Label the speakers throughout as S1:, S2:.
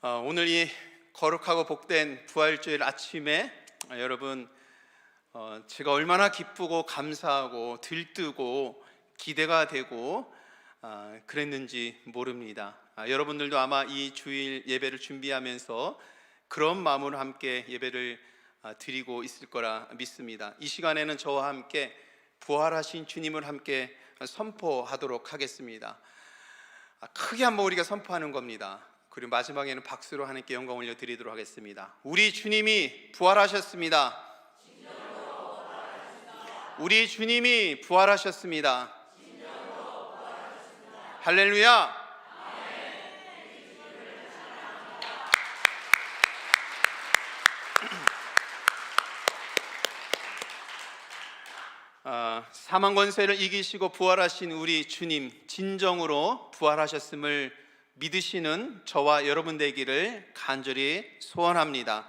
S1: 오늘 이 거룩하고 복된 부활주일 아침에 여러분 제가 얼마나 기쁘고 감사하고 들뜨고 기대가 되고 그랬는지 모릅니다. 여러분들도 아마 이 주일 예배를 준비하면서 그런 마음으로 함께 예배를 드리고 있을 거라 믿습니다. 이 시간에는 저와 함께 부활하신 주님을 함께 선포하도록 하겠습니다. 크게 한번 우리가 선포하는 겁니다. 그리고 마지막에는 박수로 하나님께 영광 올려드리도록 하겠습니다. 우리 주님이 부활하셨습니다. 우리 주님이 부활하셨습니다. 할렐루야. 사망 권세를 이기시고 부활하신 우리 주님, 진정으로 부활하셨음을 믿으시는 저와 여러분 되기를 간절히 소원합니다.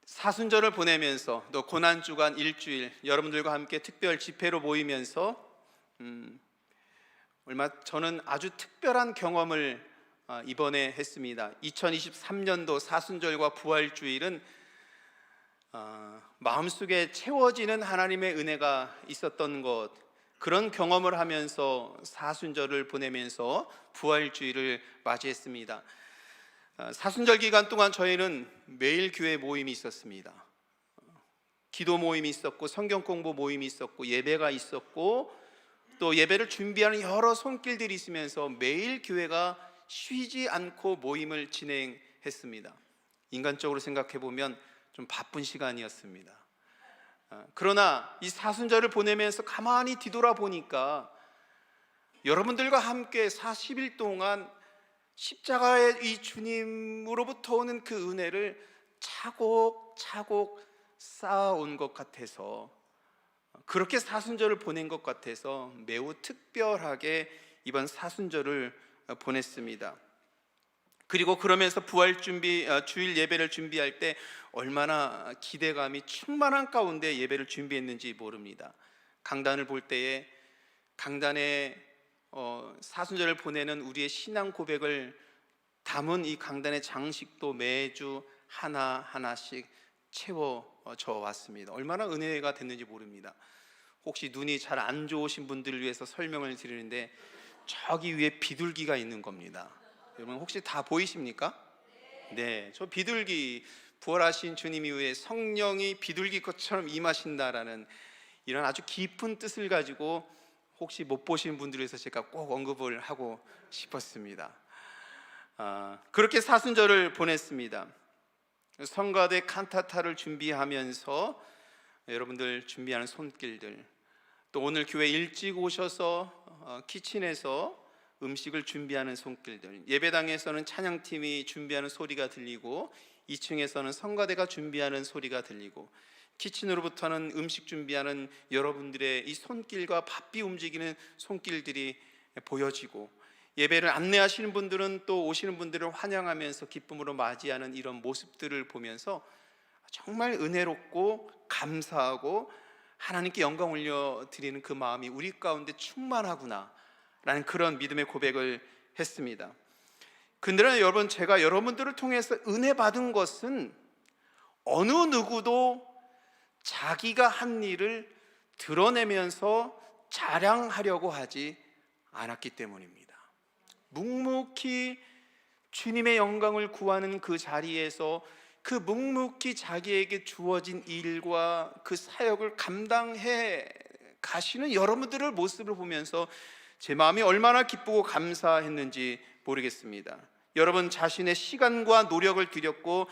S1: 사순절을 보내면서 또 고난주간 일주일 여러분들과 함께 특별 집회로 모이면서 저는 아주 특별한 경험을 이번에 했습니다. 2023년도 사순절과 부활주일은 마음속에 채워지는 하나님의 은혜가 있었던 것, 그런 경험을 하면서 사순절을 보내면서 부활주일을 맞이했습니다. 사순절 기간 동안 저희는 매일 교회 모임이 있었습니다. 기도 모임이 있었고 성경 공부 모임이 있었고 예배가 있었고 또 예배를 준비하는 여러 손길들이 있으면서 매일 교회가 쉬지 않고 모임을 진행했습니다. 인간적으로 생각해 보면 좀 바쁜 시간이었습니다. 그러나 이 사순절을 보내면서 가만히 뒤돌아보니까 여러분들과 함께 40일 동안 십자가의 이 주님으로부터 오는 그 은혜를 차곡차곡 쌓아온 것 같아서, 그렇게 사순절을 보낸 것 같아서 매우 특별하게 이번 사순절을 보냈습니다. 그리고 그러면서 부활 준비, 주일 예배를 준비할 때 얼마나 기대감이 충만한 가운데 예배를 준비했는지 모릅니다. 강단을 볼 때에 강단에 사순절을 보내는 우리의 신앙 고백을 담은 이 강단의 장식도 매주 하나하나씩 채워져 왔습니다. 얼마나 은혜가 됐는지 모릅니다. 혹시 눈이 잘 안 좋으신 분들을 위해서 설명을 드리는데 저기 위에 비둘기가 있는 겁니다. 여러분 혹시 다 보이십니까? 네, 저 비둘기, 부활하신 주님 이후에 성령이 비둘기 것처럼 임하신다라는 이런 아주 깊은 뜻을 가지고 혹시 못 보신 분들을 위해서 제가 꼭 언급을 하고 싶었습니다. 그렇게 사순절을 보냈습니다. 성가대 칸타타를 준비하면서 여러분들 준비하는 손길들, 또 오늘 교회 일찍 오셔서 키친에서 음식을 준비하는 손길들, 예배당에서는 찬양팀이 준비하는 소리가 들리고 2층에서는 성가대가 준비하는 소리가 들리고 키친으로부터는 음식 준비하는 여러분들의 이 손길과 바삐 움직이는 손길들이 보여지고, 예배를 안내하시는 분들은 또 오시는 분들을 환영하면서 기쁨으로 맞이하는 이런 모습들을 보면서 정말 은혜롭고 감사하고 하나님께 영광 올려드리는 그 마음이 우리 가운데 충만하구나 라는 그런 믿음의 고백을 했습니다. 근데 여러분, 제가 여러분들을 통해서 은혜 받은 것은 어느 누구도 자기가 한 일을 드러내면서 자랑하려고 하지 않았기 때문입니다. 묵묵히 주님의 영광을 구하는 그 자리에서 그 묵묵히 자기에게 주어진 일과 그 사역을 감당해 가시는 여러분들의 모습을 보면서 제 마음이 얼마나 기쁘고 감사했는지 모르겠습니다. 여러분 자신의 시간과 노력을 드렸고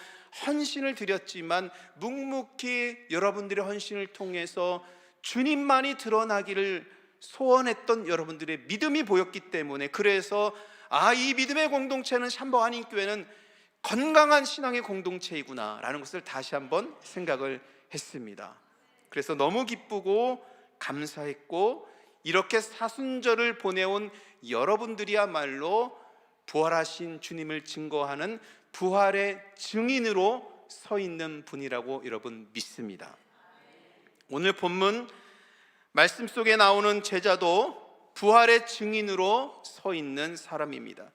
S1: 헌신을 드렸지만 묵묵히 여러분들의 헌신을 통해서 주님만이 드러나기를 소원했던 여러분들의 믿음이 보였기 때문에, 그래서 이 믿음의 공동체는 샴버한인교회는 건강한 신앙의 공동체이구나 라는 것을 다시 한번 생각을 했습니다. 그래서 너무 기쁘고 감사했고, 이렇게 사순절을 보내온 여러분들이야말로 부활하신 주님을 증거하는 부활의 증인으로 서 있는 분이라고 여러분 믿습니다. 오늘 본문 말씀 속에 나오는 제자도 부활의 증인으로 서 있는 사람입니다.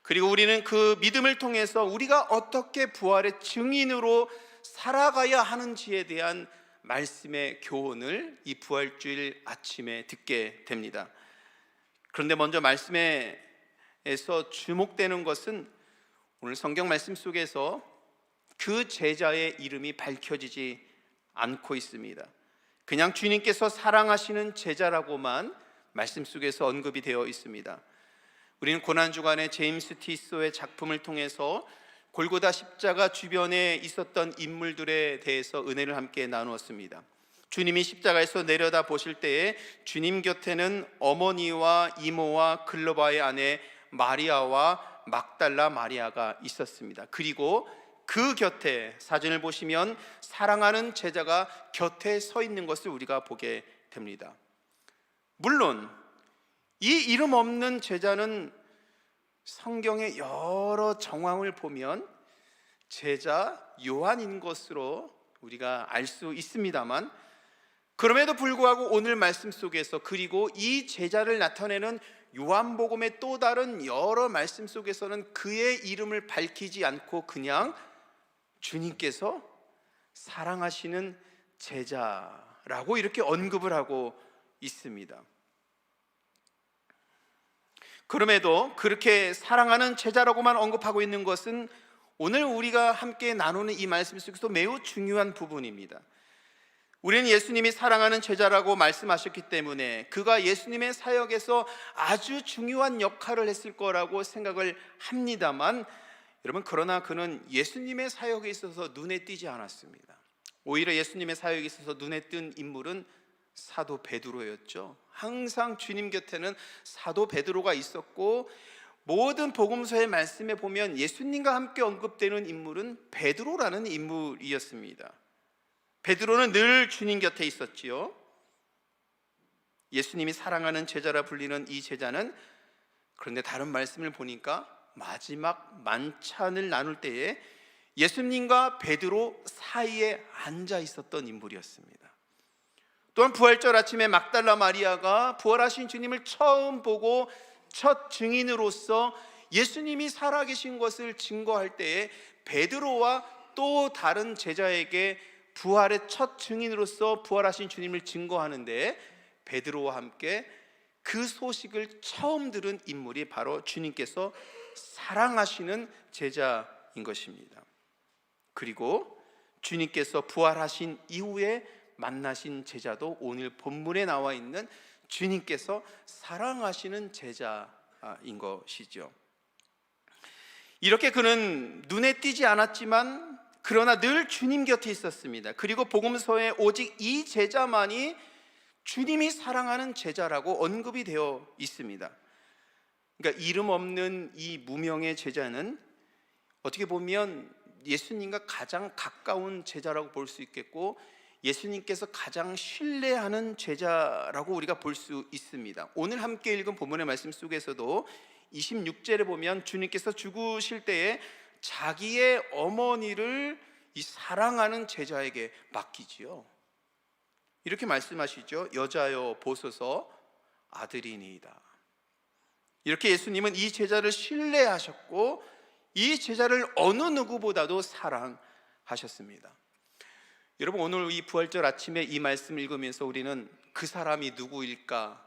S1: 그리고 우리는 그 믿음을 통해서 우리가 어떻게 부활의 증인으로 살아가야 하는지에 대한 말씀의 교훈을 이 부활주일 아침에 듣게 됩니다. 그런데 먼저 말씀에서 주목되는 것은 오늘 성경 말씀 속에서 그 제자의 이름이 밝혀지지 않고 있습니다. 그냥 주님께서 사랑하시는 제자라고만 말씀 속에서 언급이 되어 있습니다. 우리는 고난주간에 제임스 티소의 작품을 통해서 골고다 십자가 주변에 있었던 인물들에 대해서 은혜를 함께 나누었습니다. 주님이 십자가에서 내려다 보실 때에 주님 곁에는 어머니와 이모와 글로바의 아내 마리아와 막달라 마리아가 있었습니다. 그리고 그 곁에 사진을 보시면 사랑하는 제자가 곁에 서 있는 것을 우리가 보게 됩니다. 물론 이 이름 없는 제자는 성경의 여러 정황을 보면 제자 요한인 것으로 우리가 알 수 있습니다만, 그럼에도 불구하고 오늘 말씀 속에서, 그리고 이 제자를 나타내는 요한복음의 또 다른 여러 말씀 속에서는 그의 이름을 밝히지 않고 그냥 주님께서 사랑하시는 제자라고 이렇게 언급을 하고 있습니다. 그럼에도 그렇게 사랑하는 제자라고만 언급하고 있는 것은 오늘 우리가 함께 나누는 이 말씀 속에서 매우 중요한 부분입니다. 우리는 예수님이 사랑하는 제자라고 말씀하셨기 때문에 그가 예수님의 사역에서 아주 중요한 역할을 했을 거라고 생각을 합니다만, 여러분, 그러나 그는 예수님의 사역에 있어서 눈에 띄지 않았습니다. 오히려 예수님의 사역에 있어서 눈에 띈 인물은 사도 베드로였죠. 항상 주님 곁에는 사도 베드로가 있었고, 모든 복음서의 말씀에 보면 예수님과 함께 언급되는 인물은 베드로라는 인물이었습니다. 베드로는 늘 주님 곁에 있었지요. 예수님이 사랑하는 제자라 불리는 이 제자는, 그런데 다른 말씀을 보니까 마지막 만찬을 나눌 때에 예수님과 베드로 사이에 앉아 있었던 인물이었습니다. 또한 부활절 아침에 막달라 마리아가 부활하신 주님을 처음 보고 첫 증인으로서 예수님이 살아계신 것을 증거할 때에 베드로와 또 다른 제자에게 부활의 첫 증인으로서 부활하신 주님을 증거하는데, 베드로와 함께 그 소식을 처음 들은 인물이 바로 주님께서 사랑하시는 제자인 것입니다. 그리고 주님께서 부활하신 이후에 만나신 제자도 오늘 본문에 나와 있는 주님께서 사랑하시는 제자인 것이죠. 이렇게 그는 눈에 띄지 않았지만 그러나 늘 주님 곁에 있었습니다. 그리고 복음서에 오직 이 제자만이 주님이 사랑하는 제자라고 언급이 되어 있습니다. 그러니까 이름 없는 이 무명의 제자는 어떻게 보면 예수님과 가장 가까운 제자라고 볼 수 있겠고, 예수님께서 가장 신뢰하는 제자라고 우리가 볼 수 있습니다. 오늘 함께 읽은 본문의 말씀 속에서도 26절에 보면 주님께서 죽으실 때에 자기의 어머니를 이 사랑하는 제자에게 맡기지요. 이렇게 말씀하시죠. 여자여 보소서 아들이니이다. 이렇게 예수님은 이 제자를 신뢰하셨고 이 제자를 어느 누구보다도 사랑하셨습니다. 여러분, 오늘 이 부활절 아침에 이 말씀을 읽으면서 우리는 그 사람이 누구일까,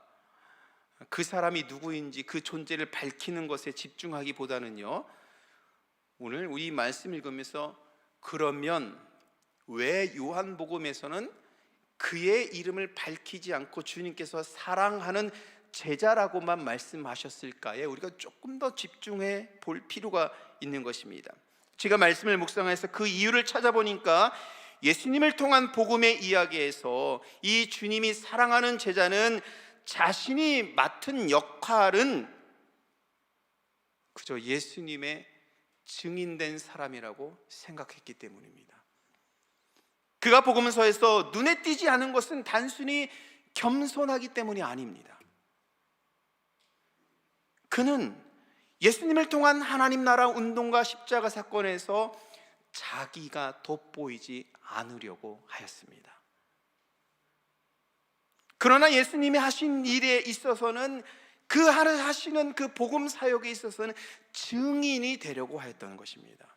S1: 그 사람이 누구인지 그 존재를 밝히는 것에 집중하기보다는요, 오늘 우리 말씀 읽으면서 그러면 왜 요한복음에서는 그의 이름을 밝히지 않고 주님께서 사랑하는 제자라고만 말씀하셨을까에 우리가 조금 더 집중해 볼 필요가 있는 것입니다. 제가 말씀을 묵상해서 그 이유를 찾아보니까 예수님을 통한 복음의 이야기에서 이 주님이 사랑하는 제자는 자신이 맡은 역할은 그저 예수님의 증인된 사람이라고 생각했기 때문입니다. 그가 복음서에서 눈에 띄지 않은 것은 단순히 겸손하기 때문이 아닙니다. 그는 예수님을 통한 하나님 나라 운동과 십자가 사건에서 자기가 돋보이지 않으려고 하였습니다. 그러나 예수님이 하신 일에 있어서는 그 하시는 그 복음 사역에 있어서는 증인이 되려고 하였던 것입니다.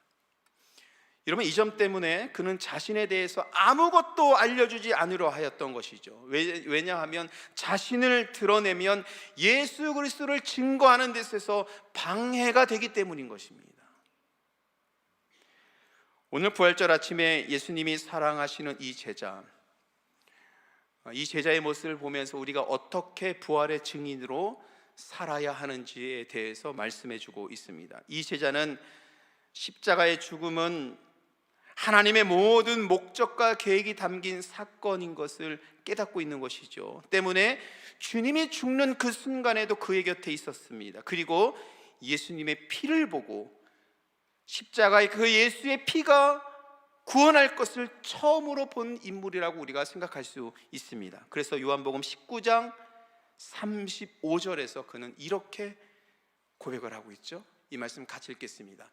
S1: 여러분, 이 점 때문에 그는 자신에 대해서 아무것도 알려주지 않으려 하였던 것이죠. 왜냐하면 자신을 드러내면 예수 그리스도를 증거하는 데 있어서 방해가 되기 때문인 것입니다. 오늘 부활절 아침에 예수님이 사랑하시는 이 제자의 모습을 보면서 우리가 어떻게 부활의 증인으로 살아야 하는지에 대해서 말씀해 주고 있습니다. 이 제자는 십자가의 죽음은 하나님의 모든 목적과 계획이 담긴 사건인 것을 깨닫고 있는 것이죠. 때문에 주님이 죽는 그 순간에도 그의 곁에 있었습니다. 그리고 예수님의 피를 보고 십자가의 그 예수의 피가 구원할 것을 처음으로 본 인물이라고 우리가 생각할 수 있습니다. 그래서 요한복음 19장 35절에서 그는 이렇게 고백을 하고 있죠. 이 말씀 같이 읽겠습니다.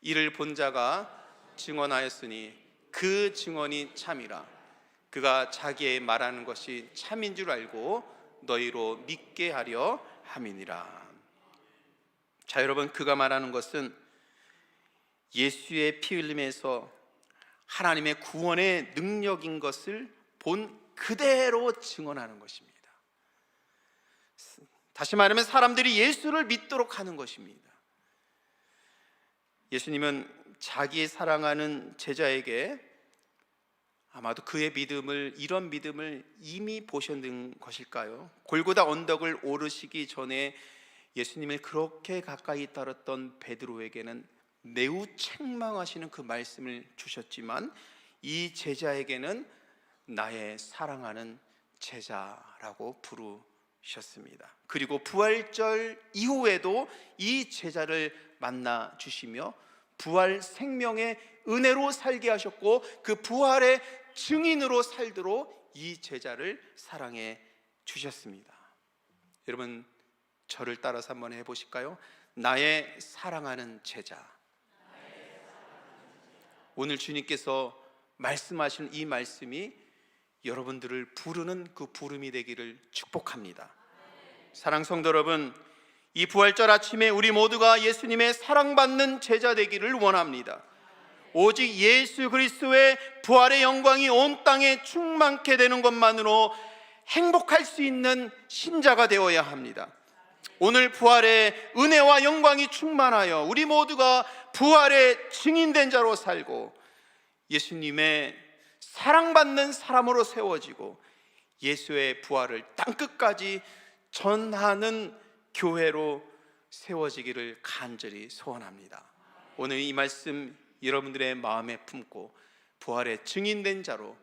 S1: 이를 본 자가 증언하였으니 그 증언이 참이라. 그가 자기의 말하는 것이 참인 줄 알고 너희로 믿게 하려 함이니라. 자, 여러분, 그가 말하는 것은 예수의 피 흘림에서 하나님의 구원의 능력인 것을 본 그대로 증언하는 것입니다. 다시 말하면 사람들이 예수를 믿도록 하는 것입니다. 예수님은 자기 사랑하는 제자에게 아마도 그의 믿음을, 이런 믿음을 이미 보셨는 것일까요? 골고다 언덕을 오르시기 전에 예수님을 그렇게 가까이 따랐던 베드로에게는 매우 책망하시는 그 말씀을 주셨지만 이 제자에게는 나의 사랑하는 제자라고 부르셨습니다. 그리고 부활절 이후에도 이 제자를 만나 주시며 부활 생명의 은혜로 살게 하셨고 그 부활의 증인으로 살도록 이 제자를 사랑해 주셨습니다. 여러분, 저를 따라서 한번 해보실까요? 나의 사랑하는 제자. 오늘 주님께서 말씀하시는 이 말씀이 여러분들을 부르는 그 부름이 되기를 축복합니다. 사랑 성도 여러분, 이 부활절 아침에 우리 모두가 예수님의 사랑받는 제자 되기를 원합니다. 오직 예수 그리스도의 부활의 영광이 온 땅에 충만케 되는 것만으로 행복할 수 있는 신자가 되어야 합니다. 오늘 부활의 은혜와 영광이 충만하여 우리 모두가 부활의 증인된 자로 살고 예수님의 사랑받는 사람으로 세워지고 예수의 부활을 땅끝까지 전하는 교회로 세워지기를 간절히 소원합니다. 오늘 이 말씀 여러분들의 마음에 품고 부활의 증인된 자로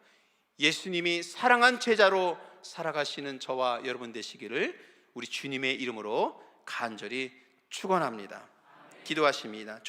S1: 예수님이 사랑한 제자로 살아가시는 저와 여러분 되시기를 우리 주님의 이름으로 간절히 축원합니다. 기도하십니다.